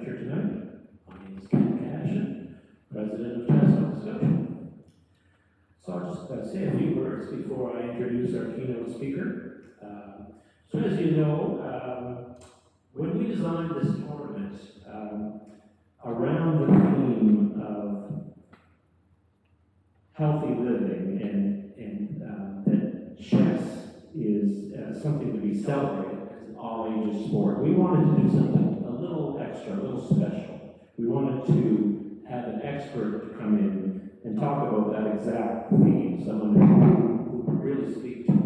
lecture tonight. My name is Ken Cashin, President of CHES Nova Scotia. So I'll just say a few words before I introduce our keynote speaker. So as you know, when we designed this tournament around the theme of healthy living and that chess is something to be celebrated as an all-ages sport, we wanted to do something a little extra, a little special. We wanted to have an expert to come in and talk about that exact theme, someone who could really speak to it.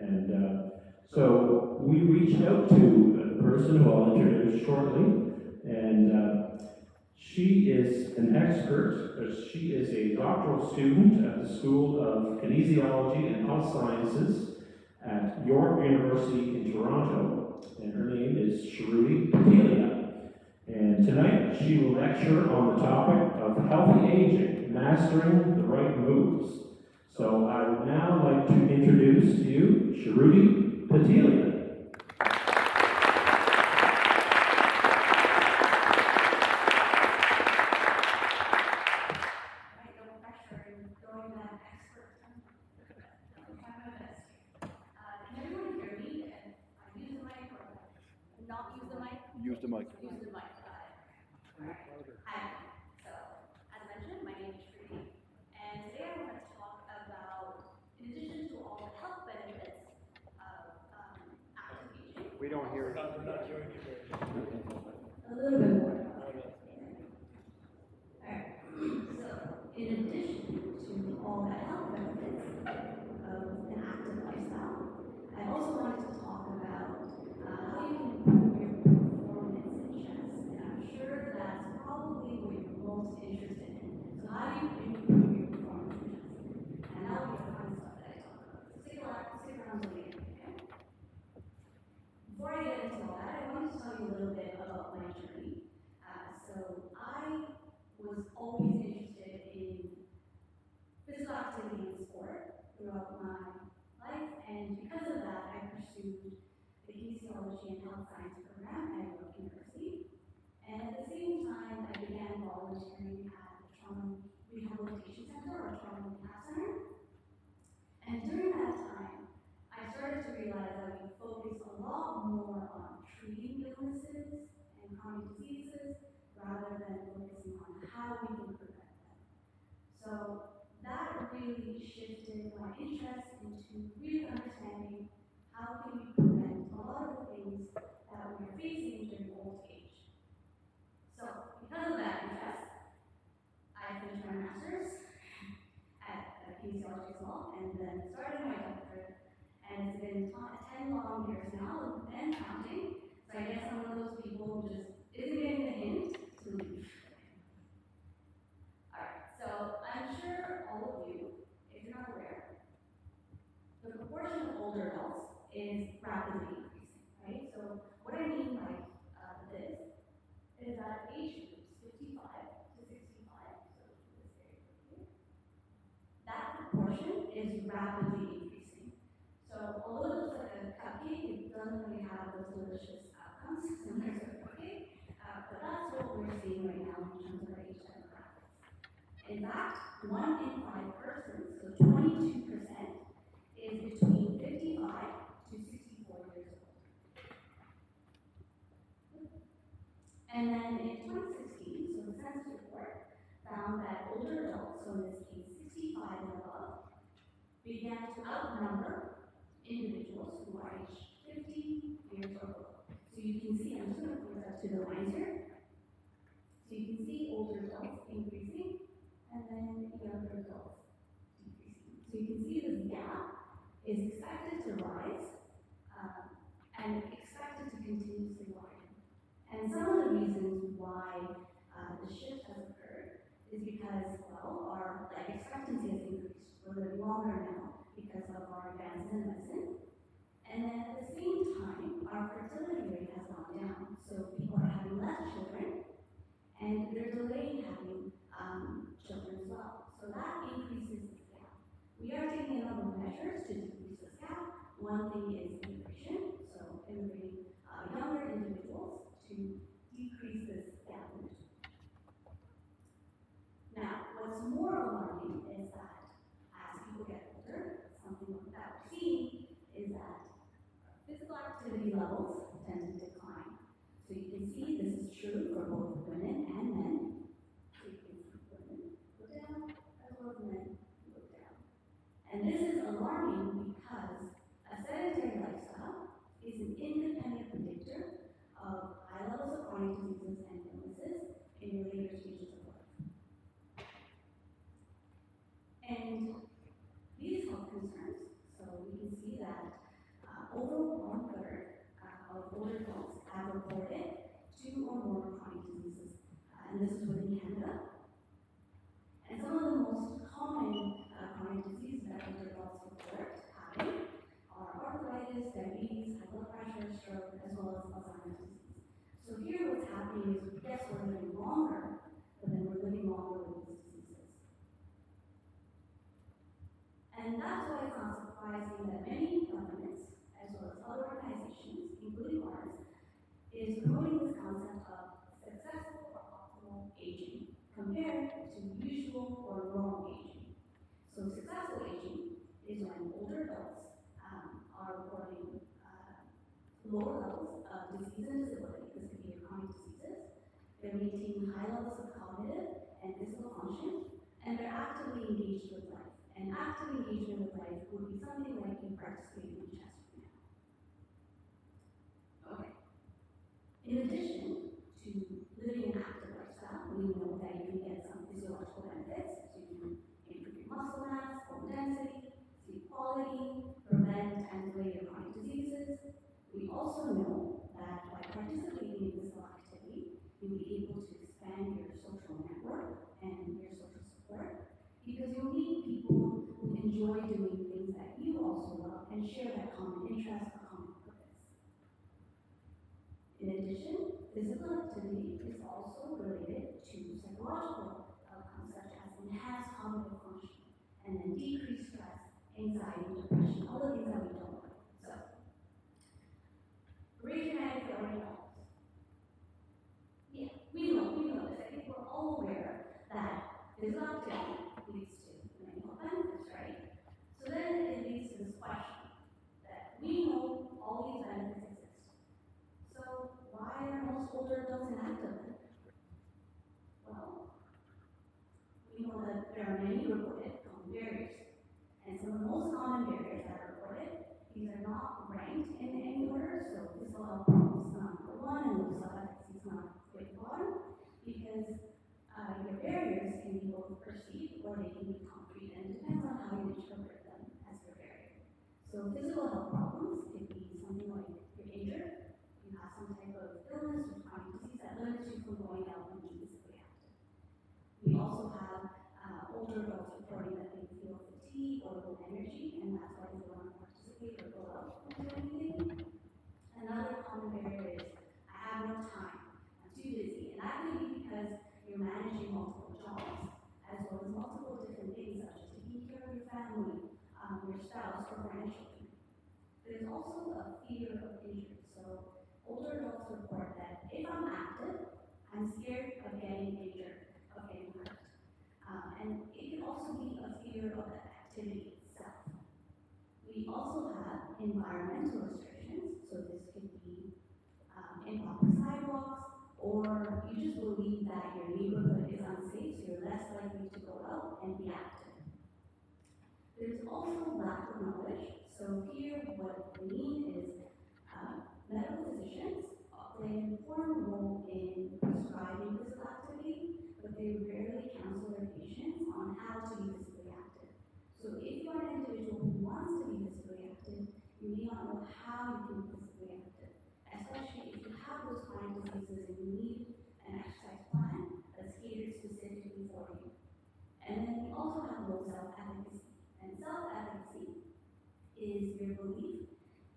And so we reached out to a person who I'll introduce shortly, and she is an expert. She is a doctoral student at the School of Kinesiology and Health Sciences at York University in Toronto, and her name is Shruti Patel. And tonight she will lecture on the topic of healthy aging, mastering the right moves. So I would now like to introduce to you Shruti Patel. Use the mic. Use the mic. Alright. Hi. So, as mentioned, my name is Shruti, and today I want to talk about, in addition to all the health benefits of active aging. We don't hear it. A little bit more. Alright. So, in addition to all the health benefits of an active lifestyle, I also wanted to talk about how you can improve your performance in chess. And I'm sure that's probably what you're most interested in. So how do you improve your performance in chess? And that'll be the fun stuff that I talk about. So stick around till the end, okay? Before I get into all that, I wanted to tell you a little bit about my journey. So I was always interested in physical activity and sport throughout my life, and because of that, I pursued the Kinesiology and Health Science program at York University. And at the same time, I began volunteering at the Trauma Rehabilitation Center, or Trauma Rehab Center. And during that time, I started to realize that we focus a lot more on treating illnesses and chronic diseases rather than focusing on how we can prevent them. So that really shifted my interest into really understanding how can we prevent a lot of the things that we're facing during old age. So because of that interest, I finished my master's at kinesiology as well, and then started my doctorate, and it's been 10 long years now, and counting. So I guess I'm one of those people who just isn't getting the hint to leave. Alright, so I'm sure all of you, if you're not aware, the proportion of older adults is rapidly increasing, right? So what I mean by this is that age groups 55 to 65, so this area here, that proportion is rapidly increasing. So although it looks like a cupcake, it doesn't really have those delicious outcomes similar to a cupcake, but that's what we're seeing right now in terms of our age demographics. In fact, 1 in 5 persons, so 22%, is between 55 to 64 years old. And then in 2016, so the census report found that older adults, so in this case 65 and above, began to outnumber individuals who are aged 50 years old. So you can see, I'm just going to point up to the lines here. So you can see older adults increasing, and then younger adults decreasing. So you can see this gap is expected to rise and expected to continuously widen. And some of the reasons why the shift has occurred is because, well, our life expectancy has increased. We're living longer now because of our advances in medicine. And then at the same time, our fertility rate has gone down. So people are having less children, and they're delaying having children as well. So that increases this gap. We are taking a number of measures to decrease this gap. One thing is immigration, so immigrating younger individuals to decrease this gap. chronic diseases and illnesses in your later stages of life. And these health concerns, so we can see that over 1/3 of older adults have reported 2 or more chronic diseases, and this is within Canada. And some of the most common chronic diseases that older adults report having are arthritis, diabetes, high blood pressure, stroke, as well as Alzheimer's disease. So here what's happening is, yes, we're living longer, but then we're living longer with these diseases. And that's why it's not surprising that many governments, as well as other organizations, including ours, is promoting this concept of successful or optimal aging compared to usual or normal aging. So successful aging is when older adults are reporting lower levels of disease and disability. This could be your chronic diseases. They're maintaining high levels of cognitive and physical function, and they're actively engaged with life. And active engagement with life would be something like you participating in chess right now. Okay. In addition to living an active lifestyle, we know that you can get some physiological benefits. So you can improve your muscle mass, bone density, sleep quality, prevent and delay your chronic diseases. We also know that by participating in physical activity, you'll be able to expand your social network and your social support, because you'll meet people who enjoy doing things that you also love and share that common interest or common purpose. In addition, physical activity is also related to psychological outcomes such as enhanced cognitive function and then decreased stress, anxiety, depression, all the things that we don't like. So, raise your hand if you already know this. Yeah, we know this. I think we're all aware that physical activity leads to many health benefits, right? So then it leads to this question that we know all these benefits exist. So why are most older adults inactive? Well, we know that there are many reported common barriers. And some of the most common barriers that are reported, these are not ranked in any order, so physical health problems is not number 1 and low self-efficacy is not way at the bottom, because your barriers can be both perceived or they can be concrete, and it depends on how you interpret them as your barrier. So physical health problems could be something like you're injured, you have some type of illness or chronic disease that limits you from going out and being physically active. We also have older adults reporting that they feel fatigue or low energy, and that's why they don't want to participate or go out and do anything. Another common barrier is, I have no time, I'm too busy, and that may be because you're managing multiple jobs, as well as multiple different things, such as taking care of your family, your spouse, or grandchildren. There's also a fear of injury. So older adults report that if I'm active, I'm scared of getting injured, of getting hurt. And it can also be a fear of the activity itself. We also have environmental restrictions, so this could be improper sidewalks, or you just believe that your neighborhood is unsafe, so you're less likely to go out and be active. There's also lack of knowledge. So here, what we mean is medical physicians play an important role in prescribing physical activity, but they rarely counsel their patients on how to be physically active. So if you are an individual who wants to be physically active, you may not know how you can be physically active, especially if you have those chronic diseases and you need an exercise plan that's catered specifically for you. And then we also have low self-efficacy. And self-efficacy is your belief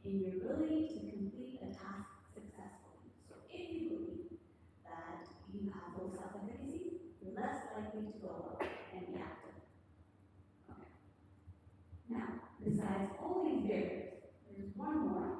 in your ability to complete a task successfully. So if you believe that you have low self-efficacy, you're less likely to go out and be active. Okay. Now, besides all these barriers, there's one more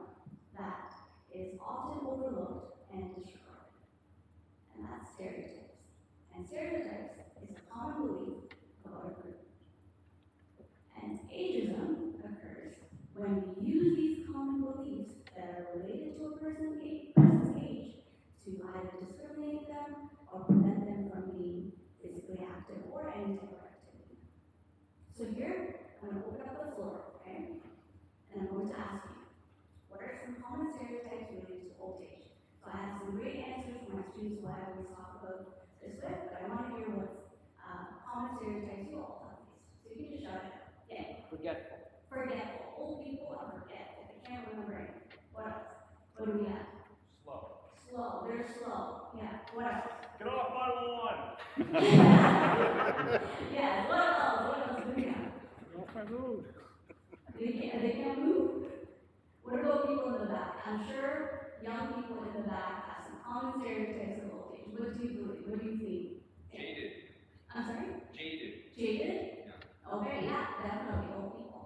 I always talk about this with, but I want to hear what's common stereotypes you all have faced. So you can just shout it out. Yeah. Forgetful. Forgetful. Old people are forgetful. They can't remember anything. What else? What do we have? Slow. Slow. They're slow. Yeah. What else? Get off my lawn! Yeah. What else? What else do we have? Off my road. They can't move. What about people in the back? I'm sure young people in the back have some common stereotypes of old age. What do you believe? What do you think? Jaded. I'm sorry? Jaded. Jaded? Yeah. Okay, yeah, definitely old people.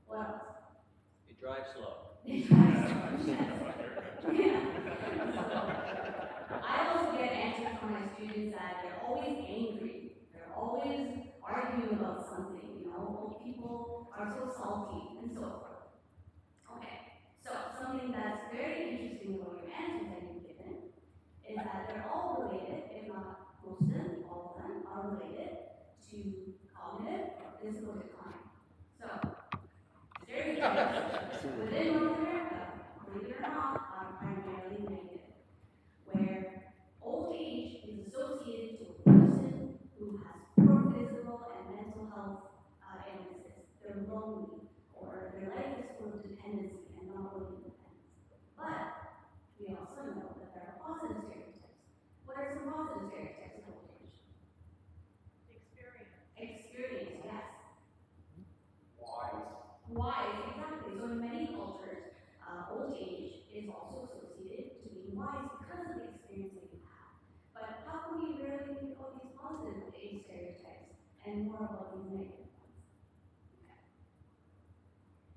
What else? You drive slow. They drive so much. Yeah. I also get answers from my students that they're always angry. They're always arguing about something, you know. Old people are so salty and so forth. Okay, so something that's very interesting about your answers that you've given is that they're all related, if not most of them, all of them are related to cognitive or physical decline. So, stereotypes within North America, believe it or not, are primarily negative, where old age is associated to a person who has poor physical and mental health illnesses. They're lonely, or their life is full of dependency and not really independence. But we also know that there are positive stereotypes. What are some positive stereotypes of old age? Experience, yes. Wise, exactly. So in many cultures, old age is also associated to being wise because of the experience that you have. But how can we really think about these positive age stereotypes and more about these negative ones? Okay.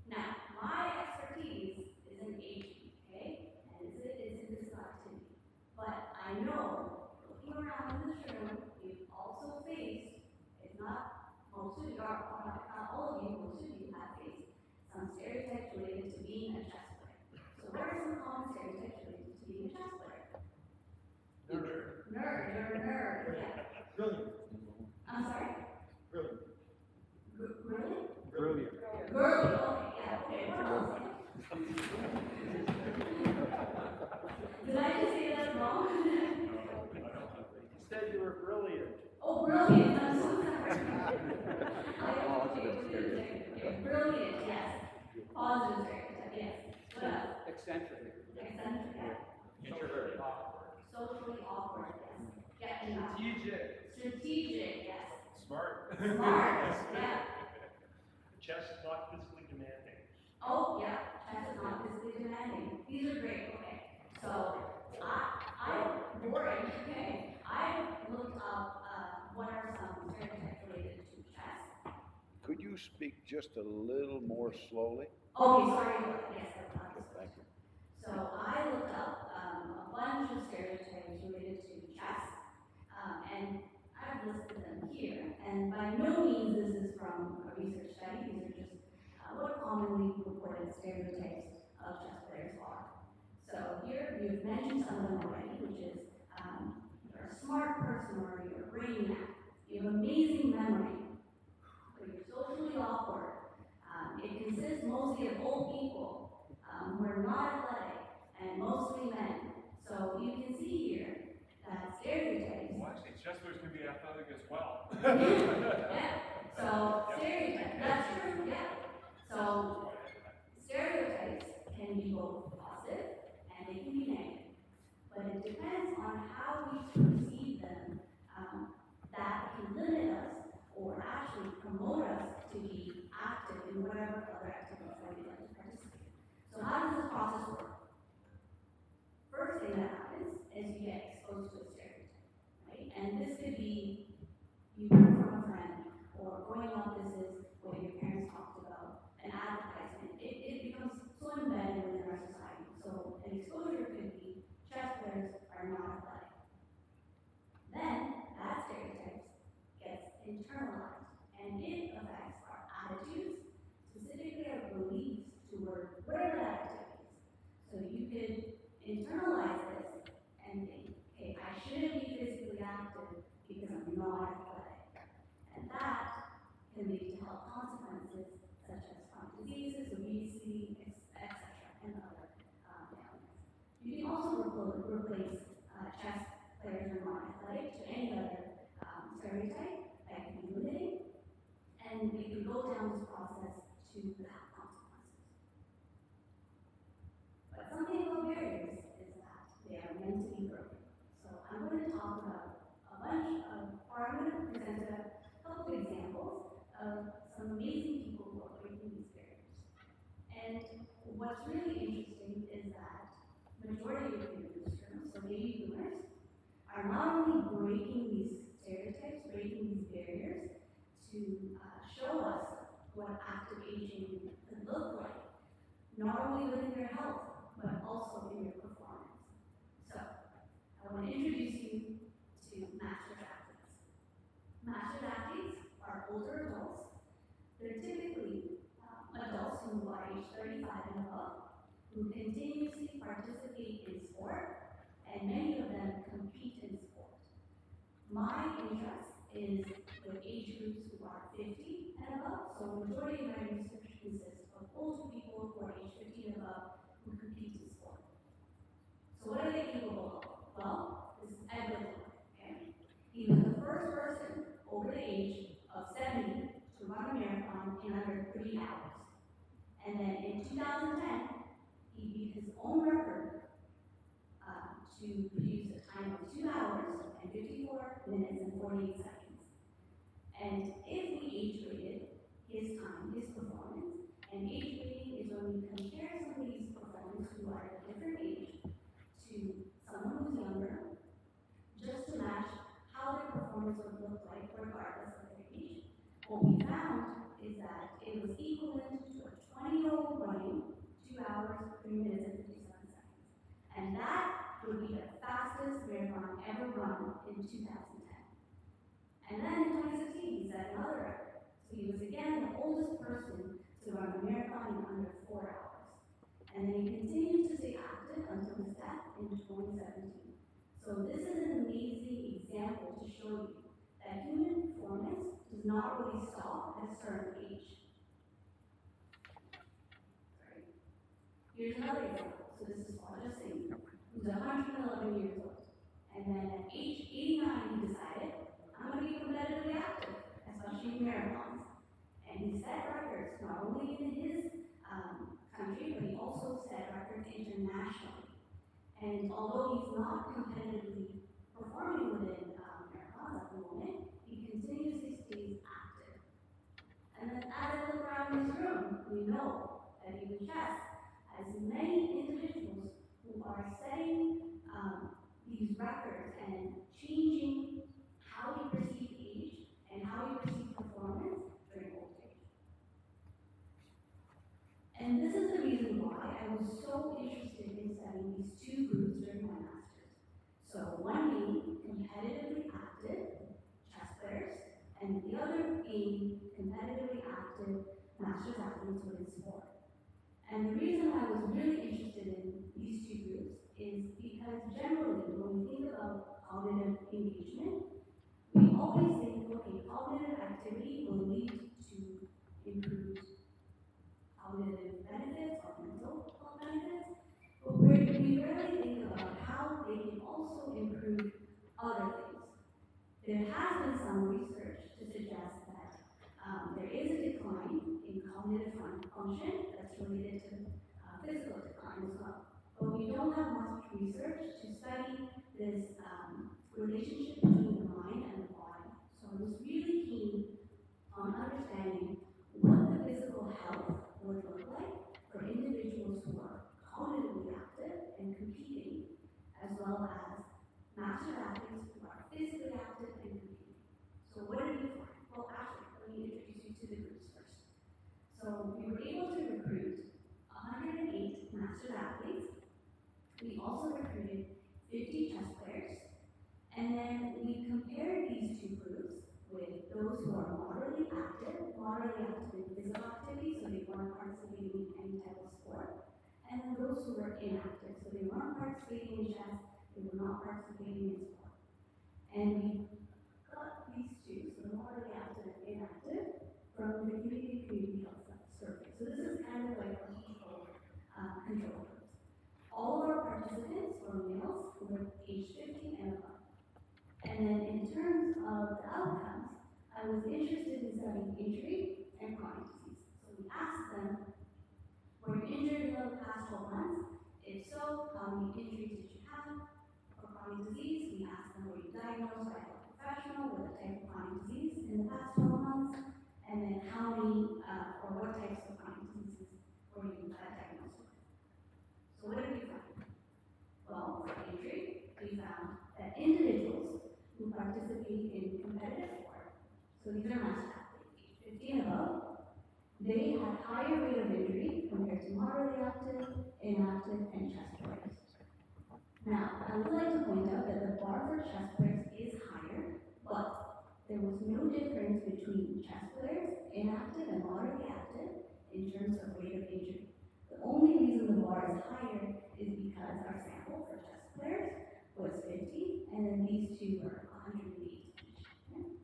Now, my expertise is in aging, okay? And it's in physical activity. But I know, looking around in this room, you've also faced, if not most of you, or not all of you, most of you have faced some stereotypes related to being a chess player. So what are some common stereotypes related to being a chess player? Nerd. Nerd, you're a nerd, yeah. Brilliant. I'm sorry? Brilliant. Really? Brilliant. Girly, okay, yeah, okay, what else? Did I just say that wrong? Instead, you were brilliant. Oh, brilliant, I'm so sorry. Brilliant, yes. Positive stereotype, yes. What else? Eccentric. Eccentric, yeah. Introverted. Socially awkward, yes. Yeah, enough. Strategic. Strategic, yes. Smart. Smart, yeah. Chess is not physically demanding. Oh, yeah, chess is not physically demanding. These are great, okay. So, I'm boring, okay. I looked up, what are some stereotypes related to chess. Could you speak just a little more slowly? Okay, sorry, yes, that's not this Thank question. you. So I looked up a bunch of stereotypes related to chess, and I've listed them here. And by no means this is from a research study, these are just what commonly reported stereotypes of chess players are. So here you've mentioned some of them already, which is you're a smart person or you're a brainiac, you have amazing memory, but you're socially awkward. It consists mostly of old people who are not athletic and mostly men. So you can see here that stereotypes. Well, actually, chess players can be athletic as well. Yeah. So stereotypes. That's true. Yeah. So stereotypes can be both positive and they can be negative, but it depends on how we perceive them. That can limit us or actually promote us to be active in whatever other activities that we like to participate. So how does this process work? First thing that happens is you get exposed to a stereotype, right? And this could be you heard from a friend, or growing up this is what your parents talked about, an advertisement. It becomes so embedded within our society. So an exposure could be chess players are not athletic. Then that stereotype gets internalized, and it affects our attitudes, specifically our beliefs toward whatever that activity is. So you could internalize this and think, okay, I shouldn't be physically active because I'm not athletic. And that can lead to health consequences such as chronic diseases, obesity, etc., and other ailments. You can also replace chess players are not athletic to any other stereotype that can be limiting, and we can go down this process to have consequences. But something about barriers is that they are meant to be broken. So I'm going to talk about I'm going to present a couple of examples of some amazing people who are breaking these barriers. And what's really interesting is that majority of people in this room, so baby boomers, are not only breaking these stereotypes, breaking these barriers to show us what active aging could look like, not only within your health, but also in your performance. So, I want to introduce you to Masters athletes. Masters athletes are older adults. They're typically adults who are age 35 and above, who continuously participate in sport, and many of them compete in sport. My interest is with age groups who are 50 and above, so the majority of my research consists of older people who are age 50 and above who compete in sport. So what are they capable of? Well, this is Edwin, okay? He was the first person over the age of 70 to run a marathon in under 3 hours. And then in 2010, he beat his own record to produce a time of 2 hours and 54 minutes and 48 seconds. And if we age rated his time, his performance, and age rating is when we compare somebody's performance who are at a different age to someone who's younger, just to match how their performance would look like regardless of their age. What we found is that it was equivalent to a 20-year-old running 2 hours, 3 minutes, and 57 seconds. And that would be the fastest marathon ever run in 2010. And then in 2016, he set another record. So he was again the oldest person to run a marathon in under 4 hours. And then he continued to stay active until his death in 2017. So this is an amazing example to show you that human performance does not really stop at a certain age. Sorry. Here's another example. So this is Father Singh, who's 111 years old. And then at age 89, he decided, I'm going to be competitively active, especially in marathons. And he set records not only in his country, but he also set records internationally. And although he's not competitively performing within marathons at the moment, he continuously stays active. And then as I look around this room, we know that even chess has many individuals who are setting these records and changing how we perceive age and how we perceive performance during old age. And this is the reason why I was so interested in studying these two groups during my master's. So one being competitively active chess players, and the other being competitively active master's athletes within sport. And the reason I was really interested in these two groups is because generally, when we think about cognitive engagement, we always think, okay, cognitive activity will lead to improved cognitive benefits or mental health benefits, but we rarely think about how they can also improve other things. There has been some research to suggest that there is a decline in cognitive function that's related to physical decline as well. But we don't have much research to study this relationship between the mind and the body. So I was really keen on understanding what the physical health would look like for individuals who are cognitively active and competing, as well as master athletes who are physically active and competing. So what did we find? Well, actually, let me introduce you to the groups first. So we were able to recruit 108 master athletes. We also recruited 50 chess players. And then we compared these two groups with those who are moderately active in physical activity, so they weren't participating in any type of sport, and then those who were inactive, so they weren't participating in chess, they were not participating in sport. And we got these two, so the moderately active and inactive, from the community health survey. So this is kind of like a control group. All of our participants were males who were age 50 and above. was interested in studying injury and chronic disease. So we asked them, were you injured in the past 12 months? If so, how many injuries did you have? For chronic disease, we asked them, were you diagnosed by a professional with a type of chronic disease in the past 12 months? And then how many, or what types of chronic diseases were you diagnosed with? So what did we find? Well, for injury, we found that individuals who participate in competitive sport, so these are master athletes, age 50 and above, they had higher rate of injury compared to moderately active, inactive, and chess players. Now, I would like to point out that the bar for chess players is higher, but there was no difference between chess players, inactive and moderately active, in terms of rate of injury. The only reason the bar is higher is because our sample for chess players was 50, and then these two were 108 each. Okay?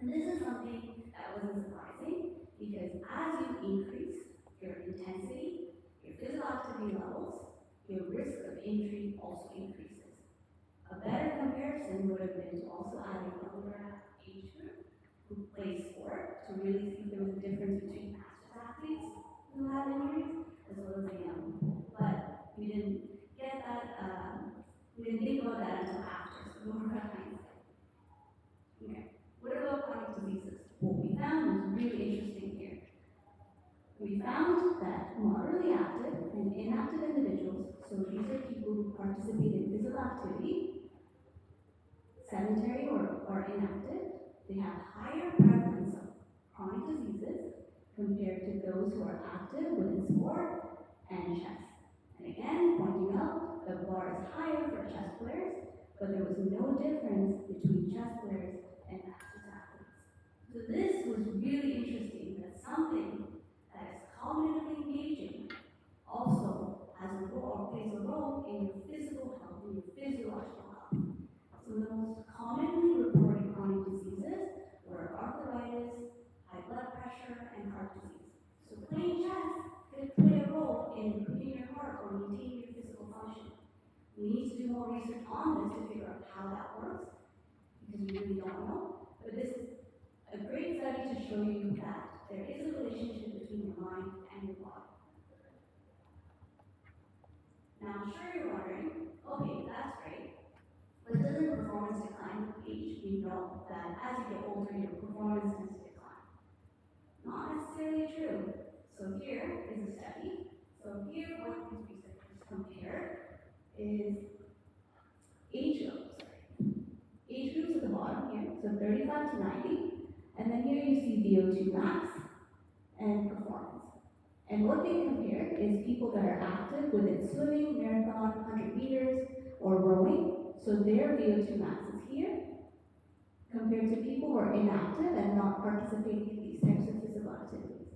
And this is something that wasn't surprising, because as you increase your intensity, your physical activity levels, your risk of injury also increases. A better comparison would have been to also add a younger age group who plays sport to really see if there was a difference between master athletes who had injuries as well as the young. But we didn't get that, we didn't think about that until after, so more about hindsight. Okay, what about chronic diseases? What we found was really interesting here. We found that moderately active and inactive individuals, so these are people who participate in physical activity, sedentary or inactive, they have higher prevalence of chronic diseases compared to those who are active within sport and chess. And again, pointing out, the bar is higher for chess players, but there was no difference between chess players and active athletes. So this was really interesting, that something that is cognitively engaging also has a role, or plays a role in your physical health, in your physiological health. So the most commonly reported chronic diseases were arthritis, high blood pressure, and heart disease. So playing chess could play a role in improving your heart or maintaining your physical function. We need to do more research on this to figure out how that works, because we really don't know. But this is a great study to show you that there is a relationship between your mind and your body. Now, I'm sure you're wondering, okay, that's great, but doesn't performance decline with age? We know that as you get older, your performance tends to decline. Not necessarily true. So here is a study. So here, what these researchers compared is age groups at the bottom here, so 35 to 90, and then here you see VO2 max and performance. And what they compared is people that are active within swimming, marathon, 100 meters, or rowing, so their VO2 max is here, compared to people who are inactive and not participating in these types of physical activities.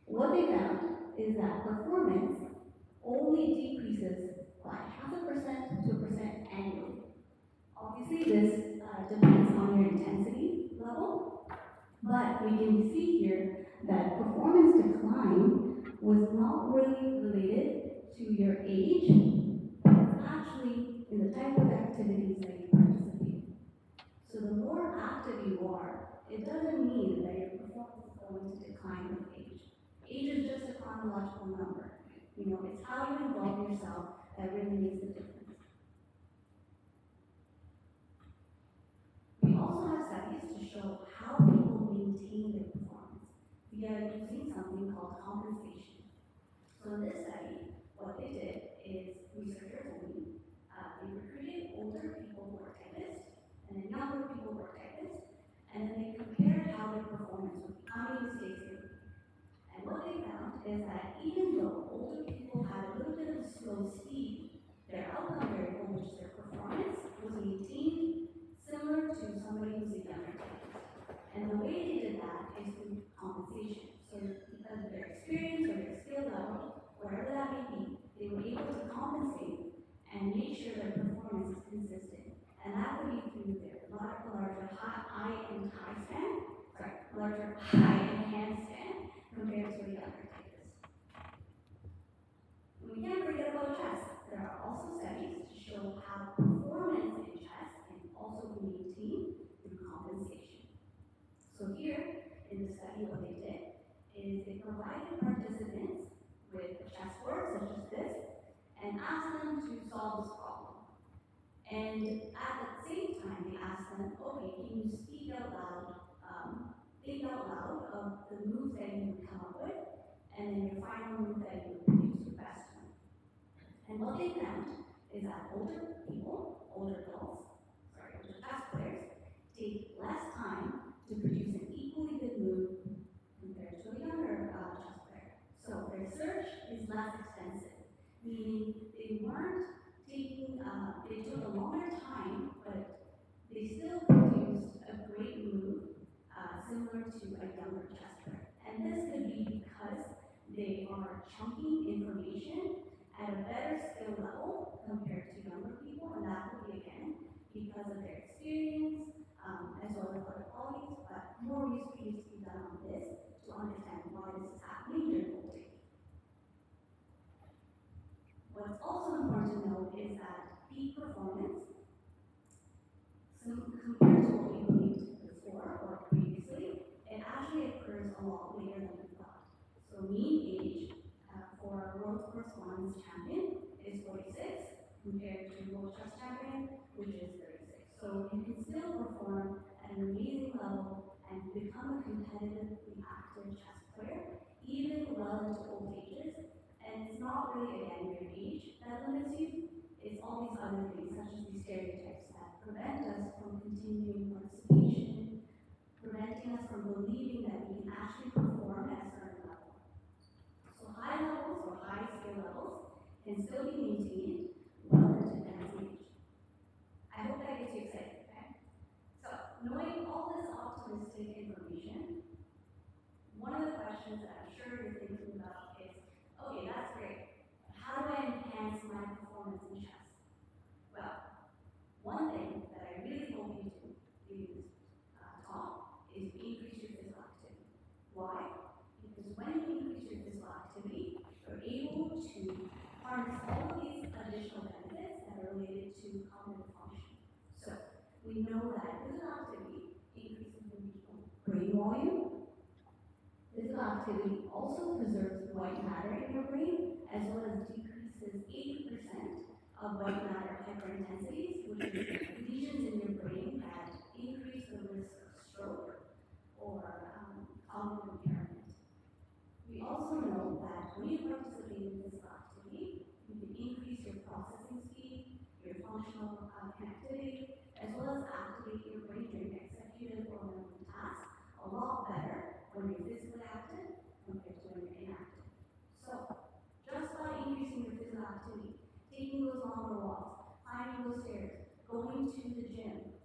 What they found is that performance only decreases by 0.5% to 1% annually. Obviously, this depends on your intensity level, but we can see here that performance decline was not really related to your age, but it's actually in the type of activities that you participate in. So the more active you are, it doesn't mean that your performance is going to decline with age. Age is just a chronological number. You know, it's how you involve yourself that really makes the difference. We also have studies to show how people maintain their performance via using something called compensation. So in this study, what they did is researchers only, they recruited older people who were typists, and then younger people who were typists, and then they compared how their performance would be, how many mistakes they would make. And what they found is that even though older people had a little bit of a slow speed, their outcome variable, which is their performance, was maintained similar to somebody who's a younger typist. And the way they did that is through compensation. So because of their experience or their skill level, whatever that may be, they were able to compensate and make sure their performance is consistent. And that would be through their larger high and handstand compared to a younger typist. And we can't forget about chess. There are also studies to show how performance in chess can also be maintained through compensation. And at the same time, they ask them, okay, can you think out loud of the moves that you would come up with, and then your final move that you would produce your best one. And what they found is that older chess players, take less time to produce an equally good move compared to a younger chess player. So their search is less expensive, meaning they weren't taking, they took a longer time, but they still produced a great move similar to a younger chess player. And this could be because they are chunking information at a better skill level compared to younger people, and that could be again because of their experience as well as other qualities, but more research needs to be done on this to understand why this is happening during old age. What's also important to note is that peak performance, compared to what we believed before or previously, it actually occurs a lot later than we thought. So mean age for a world correspondence champion is 46 compared to world chess champion, which is 36. So you can still perform at an amazing level and become a competitively active chess player, even well into old ages. And it's not really, again, your age that limits you, it's all these other things, such as these stereotypes that prevent us from continuing participation, preventing us from believing that we can actually perform at a certain level. So high levels or high skill levels can still be maintained well into advanced age. I hope that gets you excited, okay? So, knowing all this optimistic information, one of the questions that I'm sure you're thinking about is, okay, that's great, but how do I enhance my performance in chess? Well, one thing that I really hope you do in this talk is increase your physical activity. Why? Because when you increase your physical activity, you're able to harness all of these additional benefits that are related to cognitive function. So, we know that physical activity increases the brain volume. Physical activity also preserves white matter in your brain, as well as decreases 80% of white matter hyperintensities, which is lesions in your brain that increase the risk of stroke or cognitive impairment. We also know that when you participate in physical activity, you can increase your processing speed, your functional connectivity, as well as activate your brain during executive or mental tasks a lot better when you're physically active compared to when you're inactive. So, just by increasing your physical activity, taking those longer walks, climbing those stairs, going to the gym,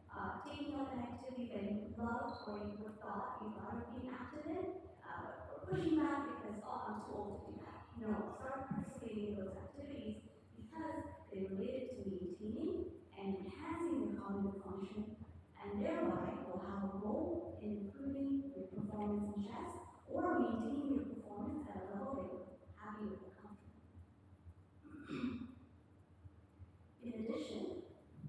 taking up an activity that you loved or you thought you thought of being active in, or pushing back because, oh, I'm too old to do that. No, start participating in those activities because they're related to maintaining and enhancing your cognitive function, and thereby will have a role in improving your performance in chess or maintaining your performance at a level that you're happy with and comfortable. In addition,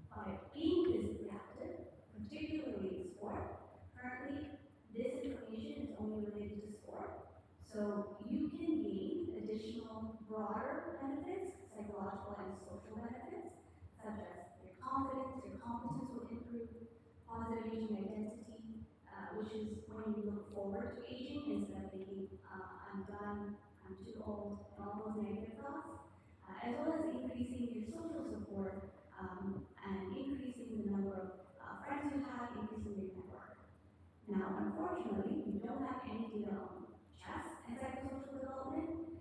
by being physically active, particularly in sport, currently this information is only related to sport. So you can gain additional broader benefits, psychological and social benefits, such as your confidence, your competence will improve, positive aging identity, which is when you look forward to aging instead of thinking, I'm done, I'm too old, and all those negative thoughts, as well as increasing your social support and increasing the number of friends you have, increasing your network. Now, unfortunately, we don't have any data on chess and psychosocial development.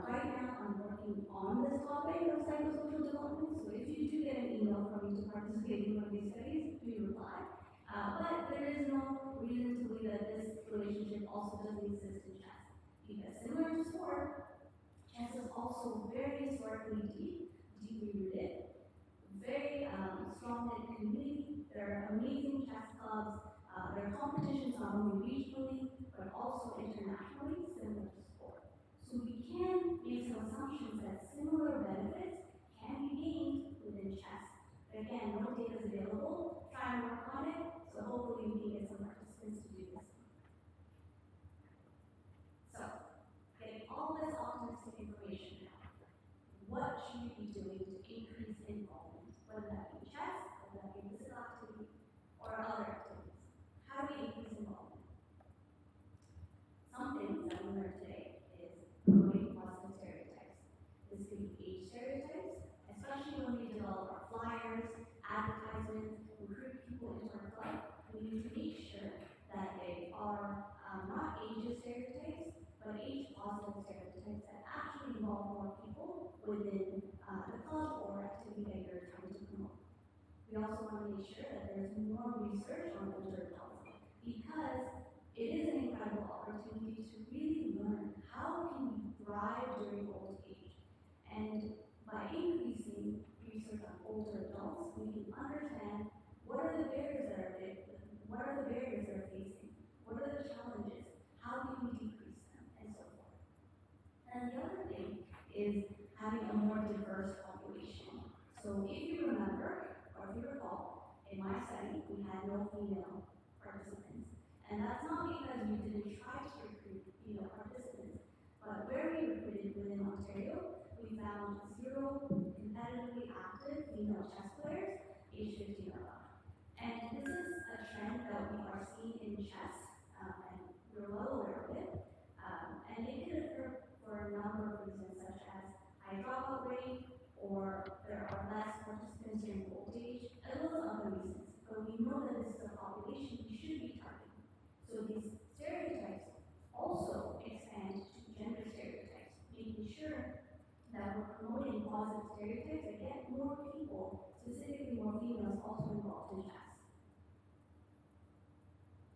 Right now, I'm working on this topic of psychosocial development, so if you do get an email from me to participate in one of these studies, do reply. But there is no reason to believe that this relationship also doesn't exist in chess. Because similar to sport, chess is also very historically deeply rooted, very strong in community. There are amazing chess clubs. There are competitions not only regionally, but also internationally, similar to sport. So we can make some assumptions that similar benefits can be gained within chess. Again, no data is available. Try and work on it, so hopefully we can get some participants to do this. So, getting all this optimistic information now, what should we be doing to increase involvement, whether that be chess we need to make sure that they are not ageist stereotypes, but age-positive stereotypes that actually involve more people within the club or activity that you're trying to promote. We also want to make sure that there's more research on older adults because it is an incredible opportunity to really learn how can we thrive during old age. And by increasing research on older adults, we can understand what are the barriers that are there, what are the barriers they're facing, what are the challenges, how can we decrease them, and so forth. And the other thing is having a more diverse population. So if you remember, or if you recall, in my study, we had no female participants. And that's not because we didn't try to recruit female participants, but where we recruited within Ontario, we found 0 competitively active female chess players aged 15 or up. And this is a trend that we are seeing in chess, and we're well aware of it. And it can occur for a number of reasons, such as high dropout rate, or there are less participants during old age, as well as other reasons. But we know that this is a population we should be targeting. So these stereotypes also expand to gender stereotypes, making sure that we're promoting positive stereotypes that get more people, specifically more females, also involved in chess.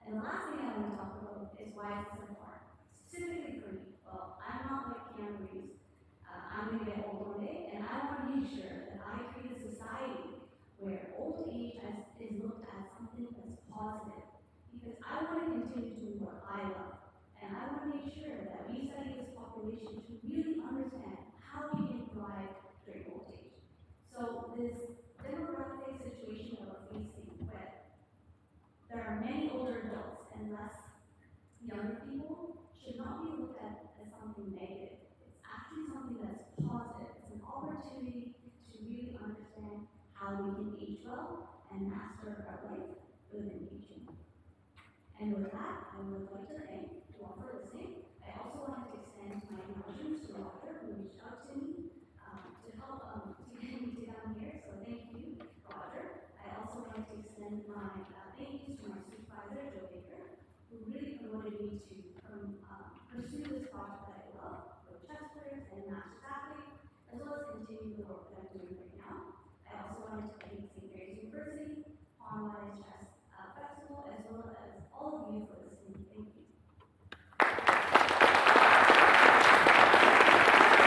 And the last thing I want to talk about is why it's important. Specifically for me, well, I'm not like Keanu Reeves. I'm going to get old one day, and I want to make sure that I create a society where old age is looked at something that's positive. Because I want to continue doing what I love. And I want to make sure that we study this population to really understand how we can thrive during old age. So this demographic situation that we're facing, where there are many older adults and less younger people, should not be looked at as something negative. It's actually something that's positive. It's an opportunity to really understand how we can age well and master our life within aging. And with that, I would like to thank